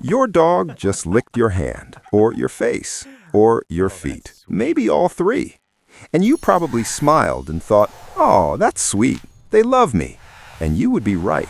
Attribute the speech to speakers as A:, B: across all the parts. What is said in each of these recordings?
A: Your dog just licked your hand, or your face, or your feet, maybe all three. And you probably smiled and thought, "Oh, that's sweet. They love me." And you would be right.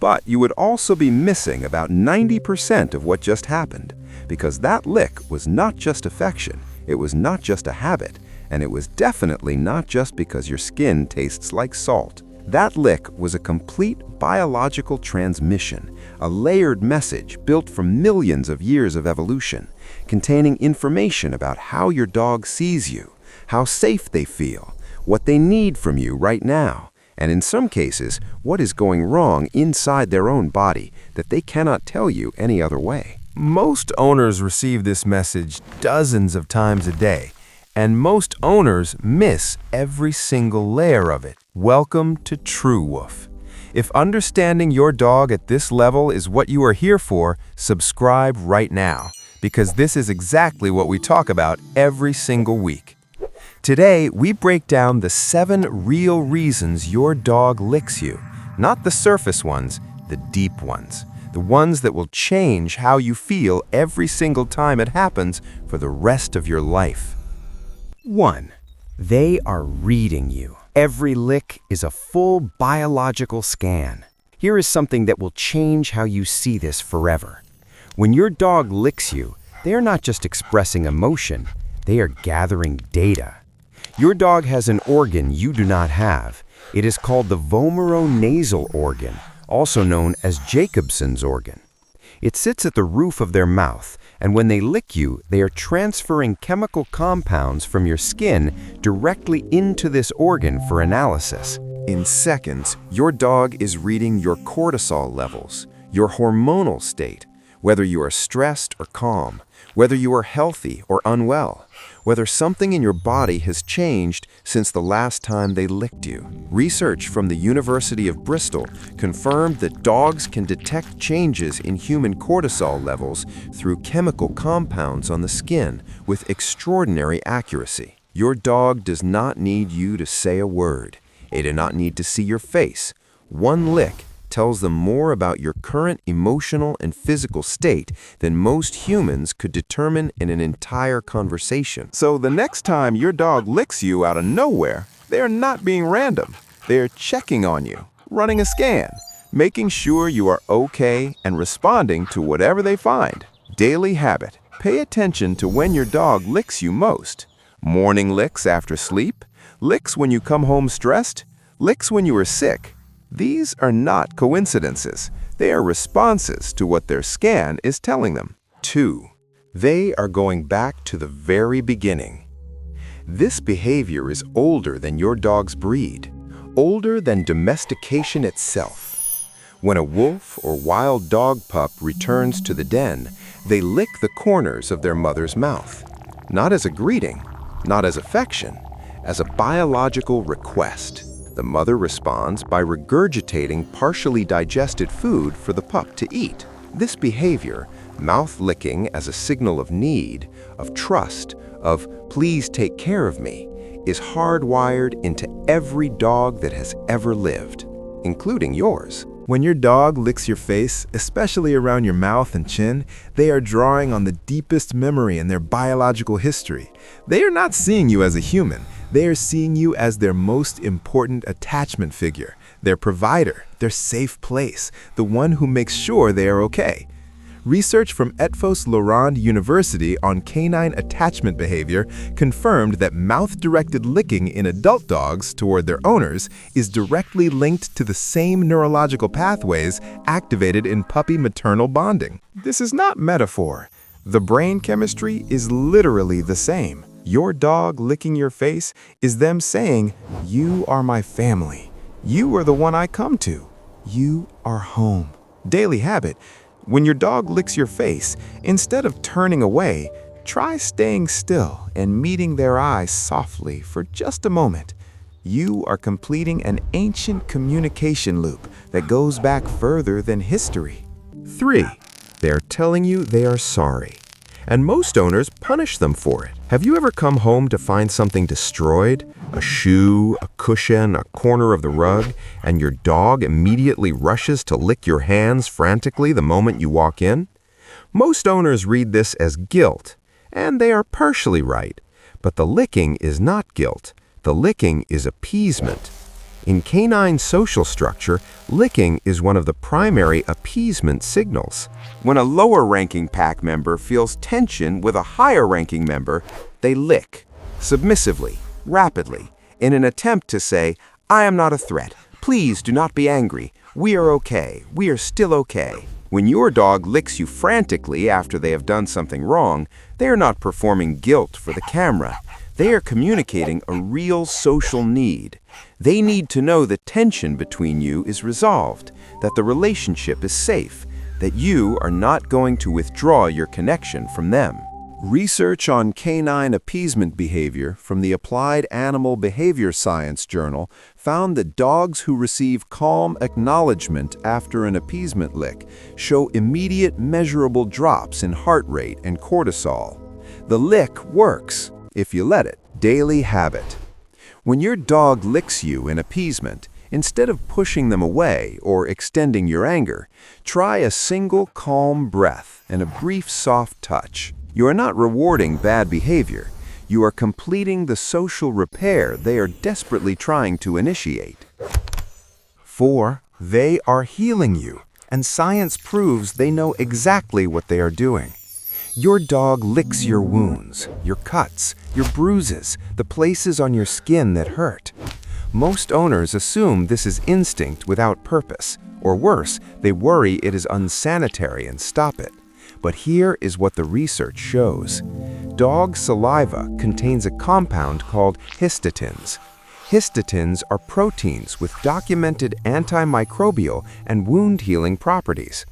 A: But you would also be missing about 90% of what just happened, because that lick was not just affection, it was not just a habit, and it was definitely not just because your skin tastes like salt. That lick was a complete biological transmission, a layered message built from millions of years of evolution, containing information about how your dog sees you, how safe they feel, what they need from you right now, and in some cases, what is going wrong inside their own body that they cannot tell you any other way. Most owners receive this message dozens of times a day, and most owners miss every single layer of it. Welcome to TrueWoof. If understanding your dog at this level is what you are here for, subscribe right now, because this is exactly what we talk about every single week. Today, we break down the 7 real reasons your dog licks you, not the surface ones, the deep ones, the ones that will change how you feel every single time it happens for the rest of your life. 1. They are reading you. Every lick is a full biological scan. Here is something that will change how you see this forever. When your dog licks you, they are not just expressing emotion, they are gathering data. Your dog has an organ you do not have. It is called the vomeronasal organ, also known as Jacobson's organ. It sits at the roof of their mouth, and when they lick you, they are transferring chemical compounds from your skin directly into this organ for analysis. In seconds, your dog is reading your cortisol levels, your hormonal state, whether you are stressed or calm, whether you are healthy or unwell, whether something in your body has changed since the last time they licked you. Research from the University of Bristol confirmed that dogs can detect changes in human cortisol levels through chemical compounds on the skin with extraordinary accuracy. Your dog does not need you to say a word. They do not need to see your face. One lick tells them more about your current emotional and physical state than most humans could determine in an entire conversation. So the next time your dog licks you out of nowhere, they are not being random. They are checking on you, running a scan, making sure you are okay and responding to whatever they find. Daily habit. Pay attention to when your dog licks you most. Morning licks after sleep, licks when you come home stressed, licks when you are sick. These are not coincidences. They are responses to what their scan is telling them. 2. They are going back to the very beginning. This behavior is older than your dog's breed, older than domestication itself. When a wolf or wild dog pup returns to the den, they lick the corners of their mother's mouth, not as a greeting, not as affection, as a biological request. The mother responds by regurgitating partially digested food for the pup to eat. This behavior, mouth licking as a signal of need, of trust, of "please take care of me," is hardwired into every dog that has ever lived, including yours. When your dog licks your face, especially around your mouth and chin, they are drawing on the deepest memory in their biological history. They are not seeing you as a human. They are seeing you as their most important attachment figure, their provider, their safe place, the one who makes sure they are okay. Research from Eötvös-Loránd University on canine attachment behavior confirmed that mouth-directed licking in adult dogs toward their owners is directly linked to the same neurological pathways activated in puppy-maternal bonding. This is not metaphor. The brain chemistry is literally the same. Your dog licking your face is them saying, "You are my family. You are the one I come to. You are home." Daily habit. When your dog licks your face, instead of turning away, try staying still and meeting their eyes softly for just a moment. You are completing an ancient communication loop that goes back further than history. 3. They're telling you they are sorry. And most owners punish them for it. Have you ever come home to find something destroyed? A shoe, a cushion, a corner of the rug, and your dog immediately rushes to lick your hands frantically the moment you walk in? Most owners read this as guilt, and they are partially right. But the licking is not guilt. The licking is appeasement. In canine social structure, licking is one of the primary appeasement signals. When a lower-ranking pack member feels tension with a higher-ranking member, they lick, submissively, rapidly, in an attempt to say, "I am not a threat. Please do not be angry. We are okay. We are still okay." When your dog licks you frantically after they have done something wrong, they are not performing guilt for the camera. They are communicating a real social need. They need to know the tension between you is resolved, that the relationship is safe, that you are not going to withdraw your connection from them. Research on canine appeasement behavior from the Applied Animal Behavior Science Journal found that dogs who receive calm acknowledgement after an appeasement lick show immediate measurable drops in heart rate and cortisol. The lick works, if you let it. Daily habit. When your dog licks you in appeasement, instead of pushing them away or extending your anger, try a single calm breath and a brief soft touch. You are not rewarding bad behavior. You are completing the social repair they are desperately trying to initiate. 4. They are healing you, and science proves they know exactly what they are doing. Your dog licks your wounds, your cuts, your bruises, the places on your skin that hurt. Most owners assume this is instinct without purpose, or worse, they worry it is unsanitary and stop it. But here is what the research shows. Dog saliva contains a compound called histidines. Histidines are proteins with documented antimicrobial and wound-healing properties.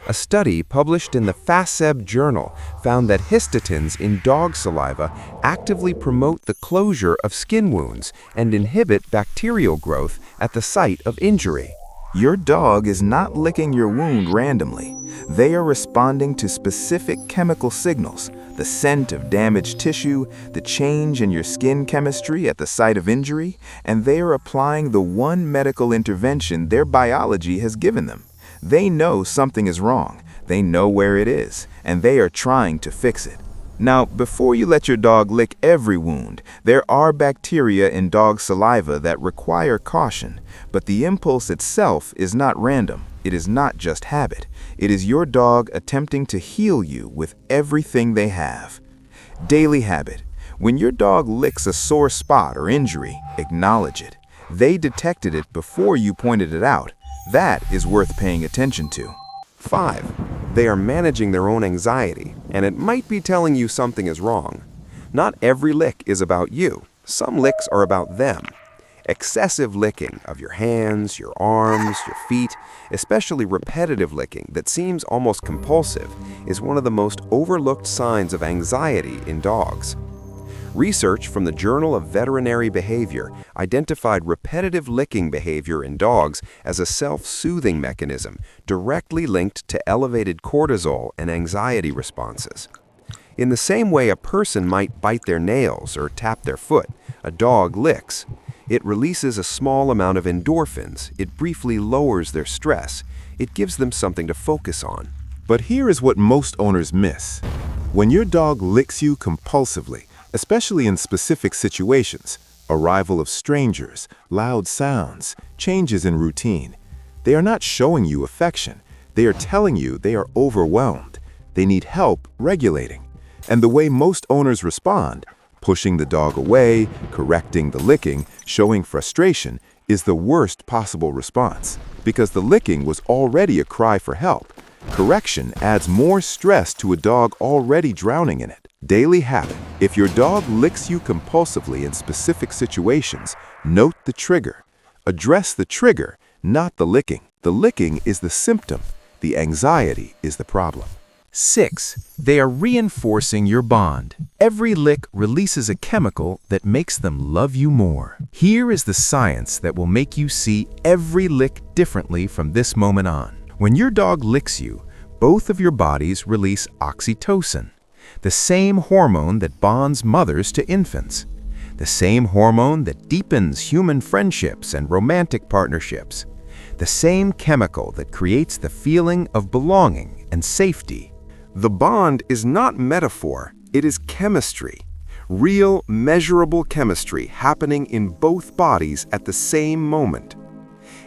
A: A study published in the FASEB journal found that histidines in dog saliva actively promote the closure of skin wounds and inhibit bacterial growth at the site of injury. Your dog is not licking your wound randomly. They are responding to specific chemical signals, the scent of damaged tissue, the change in your skin chemistry at the site of injury, and they are applying the one medical intervention their biology has given them. They know something is wrong, they know where it is, and they are trying to fix it. Now, before you let your dog lick every wound, there are bacteria in dog saliva that require caution, but the impulse itself is not random. It is not just habit. It is your dog attempting to heal you with everything they have. Daily habit. When your dog licks a sore spot or injury, acknowledge it. They detected it before you pointed it out. That is worth paying attention to. 5. They are managing their own anxiety, and it might be telling you something is wrong. Not every lick is about you. Some licks are about them. Excessive licking of your hands, your arms, your feet, especially repetitive licking that seems almost compulsive, is one of the most overlooked signs of anxiety in dogs. Research from the Journal of Veterinary Behavior identified repetitive licking behavior in dogs as a self-soothing mechanism directly linked to elevated cortisol and anxiety responses. In the same way a person might bite their nails or tap their foot, a dog licks. It releases a small amount of endorphins. It briefly lowers their stress. It gives them something to focus on.
B: But here is what most owners miss. When your dog licks you compulsively, especially in specific situations, arrival of strangers, loud sounds, changes in routine, they are not showing you affection. They are telling you they are overwhelmed. They need help regulating. And the way most owners respond, pushing the dog away, correcting the licking, showing frustration, is the worst possible response, because the licking was already a cry for help. Correction adds more stress to a dog already drowning in it. Daily habit. If your dog licks you compulsively in specific situations, note the trigger. Address the trigger, not the licking. The licking is the symptom. The anxiety is the problem.
C: 6. They are reinforcing your bond. Every lick releases a chemical that makes them love you more. Here is the science that will make you see every lick differently from this moment on. When your dog licks you, both of your bodies release oxytocin, the same hormone that bonds mothers to infants, the same hormone that deepens human friendships and romantic partnerships, the same chemical that creates the feeling of belonging and safety.
A: The bond is not metaphor, it is chemistry. Real, measurable chemistry happening in both bodies at the same moment.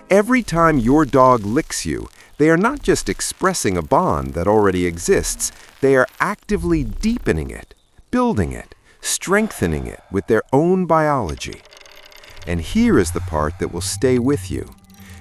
A: Every time your dog licks you, they are not just expressing a bond that already exists, they are actively deepening it, building it, strengthening it with their own biology. And here is the part that will stay with you.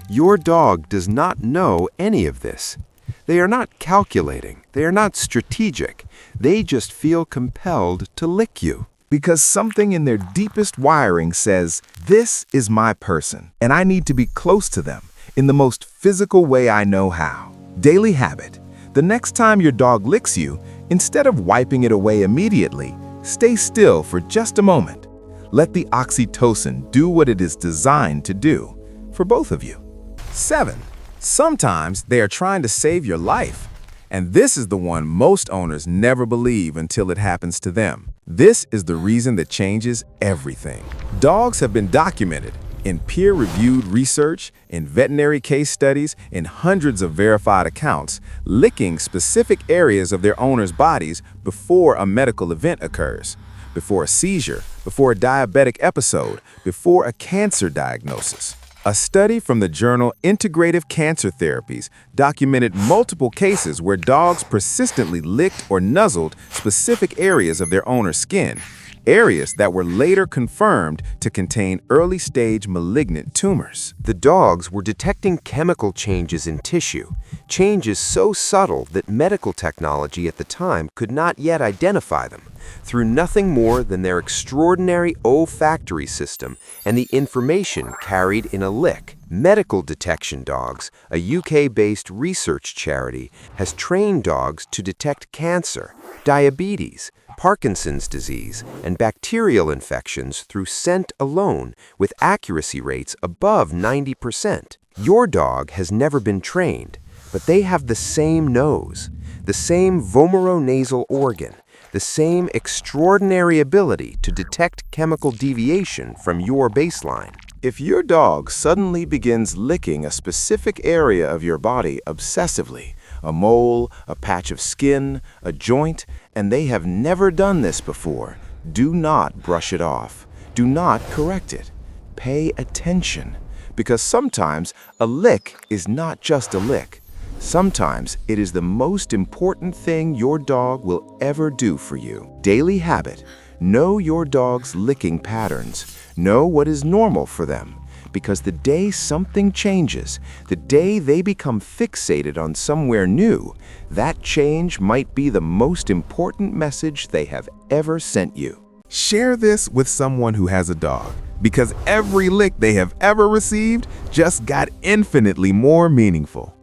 A: Your dog does not know any of this. They are not calculating, they are not strategic, they just feel compelled to lick you.
C: Because something in their deepest wiring says, this is my person, and I need to be close to them in the most physical way I know how. Daily habit. The next time your dog licks you, instead of wiping it away immediately, stay still for just a moment. Let the oxytocin do what it is designed to do for both of you. 7. Sometimes they are trying to save your life. And this is the one most owners never believe until it happens to them. This is the reason that changes everything. Dogs have been documented in peer-reviewed research, in veterinary case studies, in hundreds of verified accounts, licking specific areas of their owners' bodies before a medical event occurs, before a seizure, before a diabetic episode, before a cancer diagnosis. A study from the journal Integrative Cancer Therapies documented multiple cases where dogs persistently licked or nuzzled specific areas of their owner's skin, areas that were later confirmed to contain early-stage malignant tumors.
A: The dogs were detecting chemical changes in tissue, changes so subtle that medical technology at the time could not yet identify them, through nothing more than their extraordinary olfactory system and the information carried in a lick. Medical Detection Dogs, a UK-based research charity, has trained dogs to detect cancer, diabetes, Parkinson's disease, and bacterial infections through scent alone with accuracy rates above 90%. Your dog has never been trained, but they have the same nose, the same vomeronasal organ, the same extraordinary ability to detect chemical deviation from your baseline.
B: If your dog suddenly begins licking a specific area of your body obsessively, a mole, a patch of skin, a joint, and they have never done this before, do not brush it off. Do not correct it. Pay attention, because sometimes a lick is not just a lick. Sometimes it is the most important thing your dog will ever do for you. Daily habit. Know your dog's licking patterns. Know what is normal for them. Because the day something changes, the day they become fixated on somewhere new, that change might be the most important message they have ever sent you.
C: Share this with someone who has a dog, because every lick they have ever received just got infinitely more meaningful.